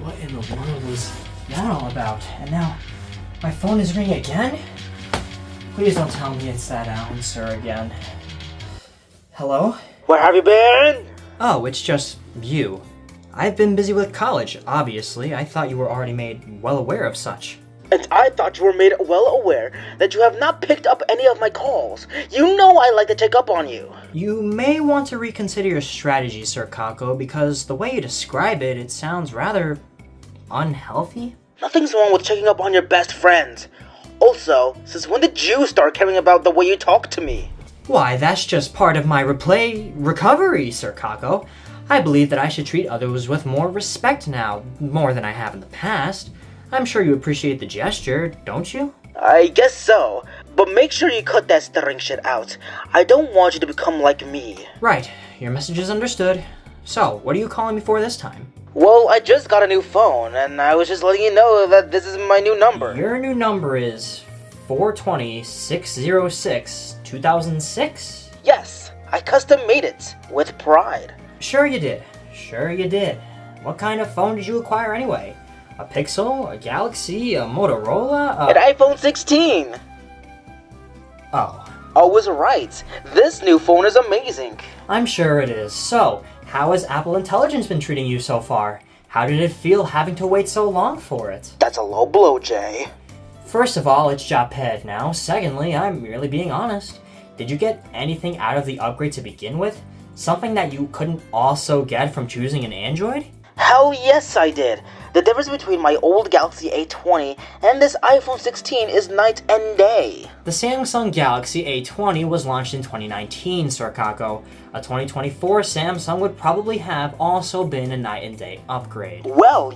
What in the world was that all about? And now, my phone is ringing again? Please don't tell me it's that announcer again. Hello? Where have you been? Oh, it's just you. I've been busy with college, obviously. I thought you were already made well aware of such. And I thought you were made well aware that you have not picked up any of my calls. You know I like to check up on you. You may want to reconsider your strategy, Sir Kakko, because the way you describe it, it sounds rather unhealthy. Nothing's wrong with checking up on your best friends. Also, since when did you start caring about the way you talk to me? Why, that's just part of my recovery, Sir Kakko. I believe that I should treat others with more respect now, more than I have in the past. I'm sure you appreciate the gesture, don't you? I guess so, but make sure you cut that stuttering shit out. I don't want you to become like me. Right, your message is understood. So, what are you calling me for this time? Well, I just got a new phone, and I was just letting you know that this is my new number. Your new number is 420-606-2006? Yes, I custom made it, with pride. Sure you did. What kind of phone did you acquire anyway? A Pixel? A Galaxy? A Motorola? An iPhone 16! Oh. I was right. This new phone is amazing. I'm sure it is. So, how has Apple Intelligence been treating you so far? How did it feel having to wait so long for it? That's a low blow, Jay. First of all, it's Jaypee now. Secondly, I'm merely being honest. Did you get anything out of the upgrade to begin with? Something that you couldn't also get from choosing an Android? Hell yes I did. The difference between my old Galaxy A20 and this iPhone 16 is night and day. The Samsung Galaxy A20 was launched in 2019, Sir Kakko. A 2024 Samsung would probably have also been a night and day upgrade. Well,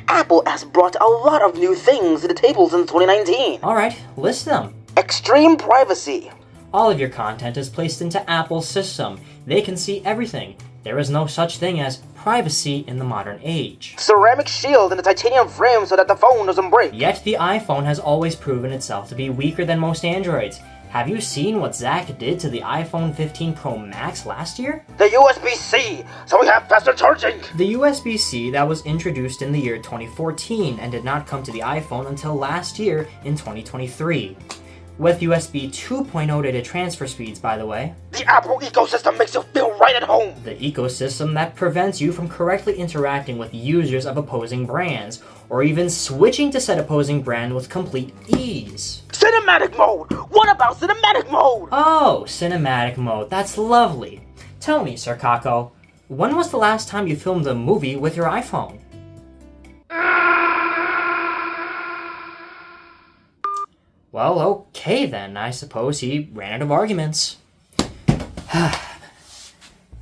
Apple has brought a lot of new things to the table since 2019. Alright, list them. Extreme privacy. All of your content is placed into Apple's system. They can see everything. There is no such thing as privacy in the modern age. Ceramic shield and a titanium frame so that the phone doesn't break. Yet the iPhone has always proven itself to be weaker than most Androids. Have you seen what Zach did to the iPhone 15 Pro Max last year? The USB-C, so we have faster charging. The USB-C that was introduced in the year 2014 and did not come to the iPhone until last year in 2023. With USB 2.0 data transfer speeds, by the way. The Apple ecosystem makes you feel right at home. The ecosystem that prevents you from correctly interacting with users of opposing brands, or even switching to said opposing brand with complete ease. Cinematic mode! What about cinematic mode? Oh, cinematic mode. That's lovely. Tell me, Sir Kakko, when was the last time you filmed a movie with your iPhone? Well, okay then. I suppose he ran out of arguments.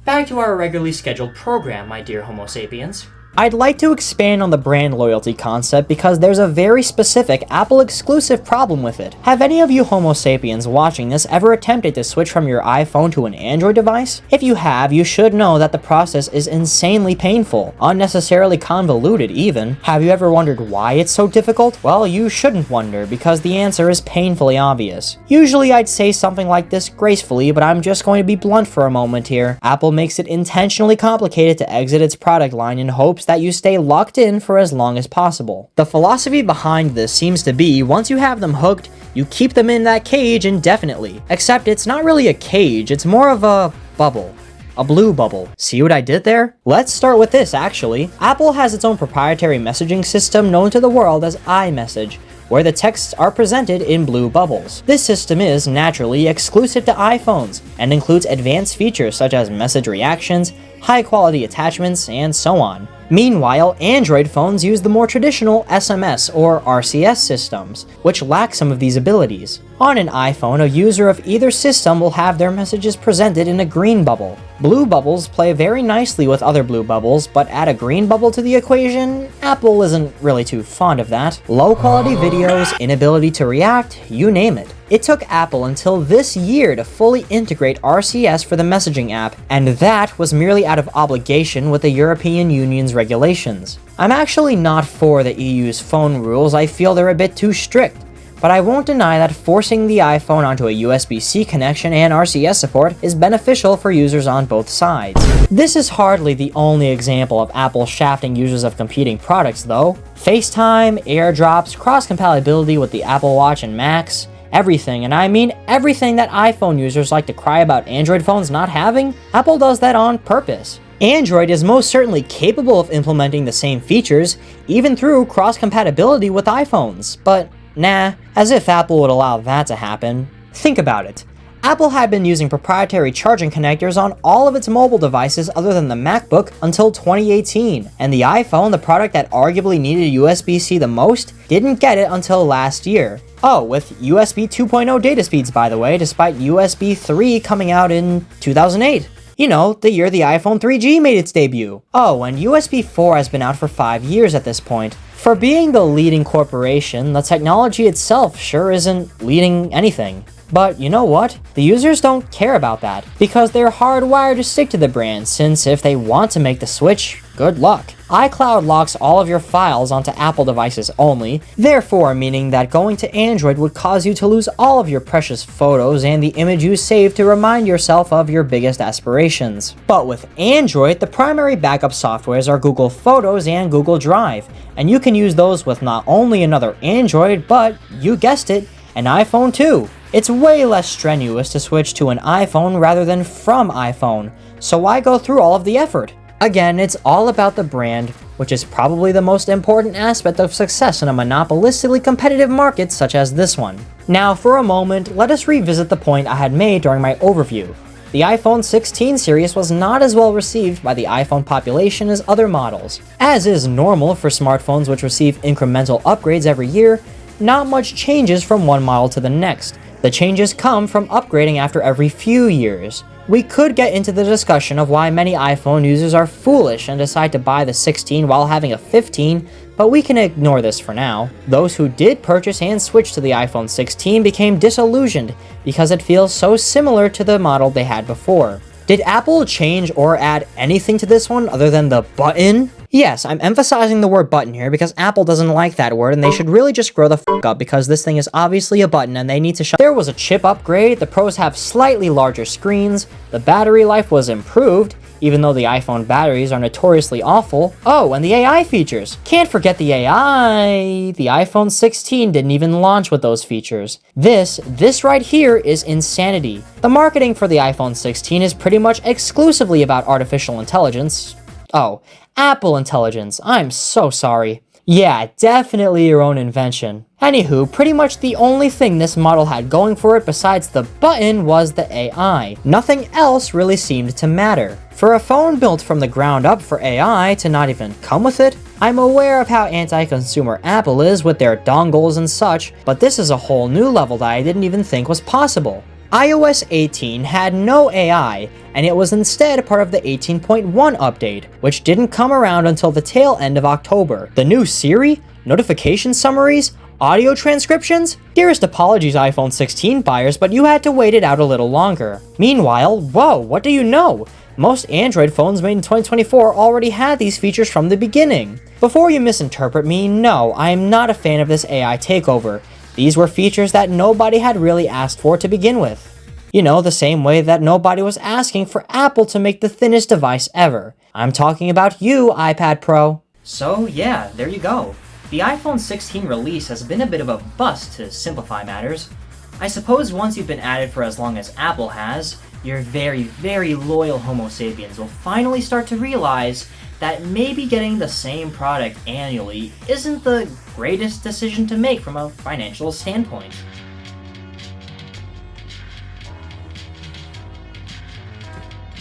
Back to our regularly scheduled program, my dear Homo sapiens. I'd like to expand on the brand loyalty concept because there's a very specific Apple exclusive problem with it. Have any of you Homo sapiens watching this ever attempted to switch from your iPhone to an Android device? If you have, you should know that the process is insanely painful, unnecessarily convoluted even. Have you ever wondered why it's so difficult? Well, you shouldn't wonder because the answer is painfully obvious. Usually I'd say something like this gracefully, but I'm just going to be blunt for a moment here. Apple makes it intentionally complicated to exit its product line in hopes that you stay locked in for as long as possible. The philosophy behind this seems to be, once you have them hooked, you keep them in that cage indefinitely. Except it's not really a cage, it's more of a bubble. A blue bubble. See what I did there? Let's start with this, actually. Apple has its own proprietary messaging system known to the world as iMessage, where the texts are presented in blue bubbles. This system is, naturally, exclusive to iPhones, and includes advanced features such as message reactions, high-quality attachments, and so on. Meanwhile, Android phones use the more traditional SMS or RCS systems, which lack some of these abilities. On an iPhone, a user of either system will have their messages presented in a green bubble. Blue bubbles play very nicely with other blue bubbles, but add a green bubble to the equation? Apple isn't really too fond of that. Low-quality videos, inability to react, you name it. It took Apple until this year to fully integrate RCS for the messaging app, and that was merely out of obligation with the European Union's regulations. I'm actually not for the EU's phone rules, I feel they're a bit too strict, but I won't deny that forcing the iPhone onto a USB-C connection and RCS support is beneficial for users on both sides. This is hardly the only example of Apple shafting users of competing products though. FaceTime, AirDrops, cross-compatibility with the Apple Watch and Macs, everything, and I mean everything that iPhone users like to cry about Android phones not having, Apple does that on purpose. Android is most certainly capable of implementing the same features, even through cross-compatibility with iPhones, but nah, as if Apple would allow that to happen. Think about it. Apple had been using proprietary charging connectors on all of its mobile devices other than the MacBook until 2018, and the iPhone, the product that arguably needed USB-C the most, didn't get it until last year. Oh, with USB 2.0 data speeds by the way, despite USB 3 coming out in 2008. You know, the year the iPhone 3G made its debut. Oh, and USB 4 has been out for 5 years at this point. For being the leading corporation, the technology itself sure isn't leading anything. But you know what? The users don't care about that, because they're hardwired to stick to the brand, since if they want to make the switch, good luck. iCloud locks all of your files onto Apple devices only, therefore meaning that going to Android would cause you to lose all of your precious photos and the image you saved to remind yourself of your biggest aspirations. But with Android, the primary backup softwares are Google Photos and Google Drive, and you can use those with not only another Android, but, you guessed it, an iPhone too. It's way less strenuous to switch to an iPhone rather than from iPhone, so why go through all of the effort? Again, it's all about the brand, which is probably the most important aspect of success in a monopolistically competitive market such as this one. Now, for a moment, let us revisit the point I had made during my overview. The iPhone 16 series was not as well received by the iPhone population as other models. As is normal for smartphones which receive incremental upgrades every year, not much changes from one model to the next. The changes come from upgrading after every few years. We could get into the discussion of why many iPhone users are foolish and decide to buy the 16 while having a 15, but we can ignore this for now. Those who did purchase and switch to the iPhone 16 became disillusioned because it feels so similar to the model they had before. Did Apple change or add anything to this one other than the button? Yes, I'm emphasizing the word button here because Apple doesn't like that word and they should really just grow the f*** up because this thing is obviously a button and they need to shut. There was a chip upgrade, the Pros have slightly larger screens, the battery life was improved, even though the iPhone batteries are notoriously awful. Oh, and the AI features. Can't forget the AI. The iPhone 16 didn't even launch with those features. This right here is insanity. The marketing for the iPhone 16 is pretty much exclusively about artificial intelligence. Oh, Apple Intelligence. I'm so sorry. Yeah, definitely your own invention. Anywho, pretty much the only thing this model had going for it besides the button was the AI. Nothing else really seemed to matter. For a phone built from the ground up for AI to not even come with it, I'm aware of how anti-consumer Apple is with their dongles and such, but this is a whole new level that I didn't even think was possible. iOS 18 had no AI, and it was instead part of the 18.1 update, which didn't come around until the tail end of October. The new Siri, notification summaries, audio transcriptions? Dearest apologies iPhone 16 buyers, but you had to wait it out a little longer. Meanwhile, whoa, what do you know? Most Android phones made in 2024 already had these features from the beginning. Before you misinterpret me, no, I am not a fan of this AI takeover. These were features that nobody had really asked for to begin with. You know, the same way that nobody was asking for Apple to make the thinnest device ever. I'm talking about you, iPad Pro. So yeah, there you go. The iPhone 16 release has been a bit of a bust to simplify matters. I suppose once you've been at it for as long as Apple has, your very, very loyal Homo sapiens will finally start to realize that maybe getting the same product annually isn't the greatest decision to make from a financial standpoint.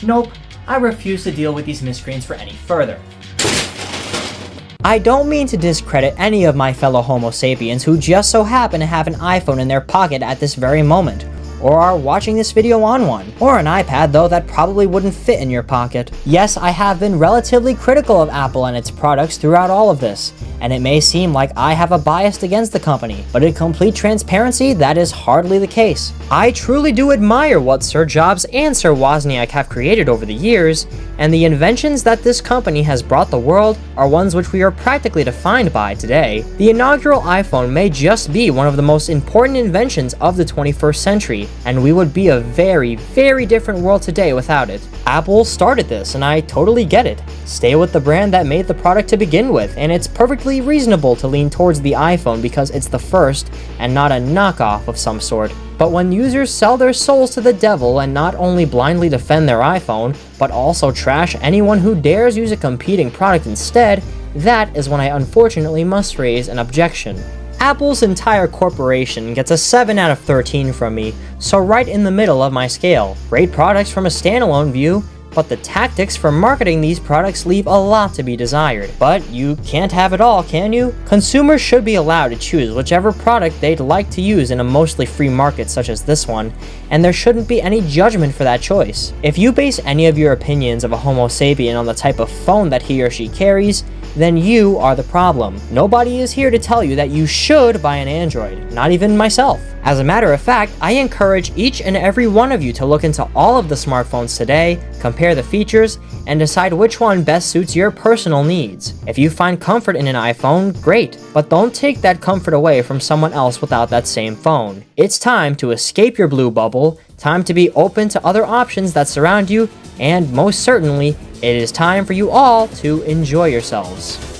Nope, I refuse to deal with these miscreants for any further. I don't mean to discredit any of my fellow Homo sapiens who just so happen to have an iPhone in their pocket at this very moment, or are watching this video on one, or an iPad though that probably wouldn't fit in your pocket. Yes, I have been relatively critical of Apple and its products throughout all of this, and it may seem like I have a bias against the company, but in complete transparency, that is hardly the case. I truly do admire what Sir Jobs and Sir Wozniak have created over the years, and the inventions that this company has brought the world are ones which we are practically defined by today. The inaugural iPhone may just be one of the most important inventions of the 21st century, and we would be a very, very different world today without it. Apple started this, and I totally get it. Stay with the brand that made the product to begin with, and it's perfectly reasonable to lean towards the iPhone because it's the first and not a knockoff of some sort. But when users sell their souls to the devil and not only blindly defend their iPhone, but also trash anyone who dares use a competing product instead, that is when I unfortunately must raise an objection. Apple's entire corporation gets a 7 out of 13 from me, so right in the middle of my scale. Great products from a standalone view, but the tactics for marketing these products leave a lot to be desired. But you can't have it all, can you? Consumers should be allowed to choose whichever product they'd like to use in a mostly free market such as this one, and there shouldn't be any judgment for that choice. If you base any of your opinions of a Homo sapien on the type of phone that he or she carries, then you are the problem. Nobody is here to tell you that you should buy an Android, not even myself. As a matter of fact, I encourage each and every one of you to look into all of the smartphones today, compare the features, and decide which one best suits your personal needs. If you find comfort in an iPhone, great, but don't take that comfort away from someone else without that same phone. It's time to escape your blue bubble, time to be open to other options that surround you, and most certainly, it is time for you all to enjoy yourselves.